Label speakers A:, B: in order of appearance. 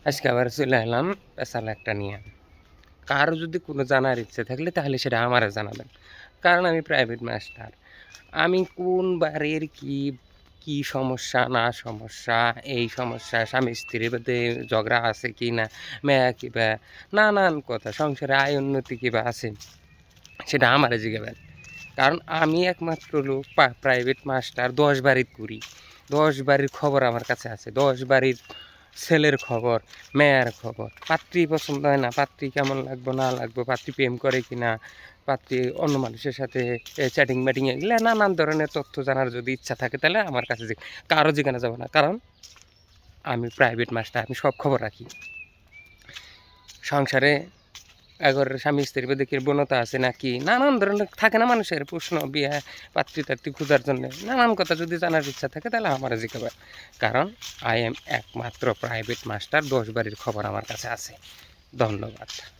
A: আজকে আবার চলে এলাম স্পেশাল একটা নিয়ে। কারো যদি কোনো জানার ইচ্ছে থাকলে তাহলে সেটা আমারে জানাবেন। কারণ আমি প্রাইভেট মাস্টার। আমি কোন বাড়ির কি সমস্যা না সমস্যা, এই সমস্যা স্বামী-স্ত্রীর মধ্যে ঝগড়া আছে কি না, মেয়া কিবা নানান কথা, সংসারে আয় উন্নতি কিবা আছে সেটা আমারে জিজ্ঞাবেন। কারণ আমি একমাত্র লোক প্রাইভেট মাস্টার ১০ বাড়ির করি। ১০ বাড়ির খবর আমার কাছে আছে। ১০ বাড়ির ছেলের খবর, মেয়ের খবর। পাত্রী পছন্দ হয় না, পাত্রী কেমন লাগবো না লাগবো, পাত্রী প্রেম করে কি না, পাত্রী অন্য মানুষের সাথে চ্যাটিং-ম্যাটিং এগুলা নানান ধরনের তথ্য জানার যদি ইচ্ছা থাকে তাহলে আমার কাছে কারো জিজ্ঞাসা যাবে না। কারণ আমি প্রাইভেট মাস্টার, আমি সব খবর রাখি। সংসারে ঘরের স্বামী স্ত্রীর মধ্যে কি বনতা আছে নাকি নানান ধরনের থাকে না মানুষের প্রশ্ন, বিয়ে পাত্রী খোঁজার জন্য নানান কথা যদি জানার ইচ্ছা থাকে তাহলে আমার জিজ্ঞাসা। কারণ আই এম একমাত্র প্রাইভেট মাস্টার, ১০ বাড়ির খবর আমার কাছে আছে। ধন্যবাদ।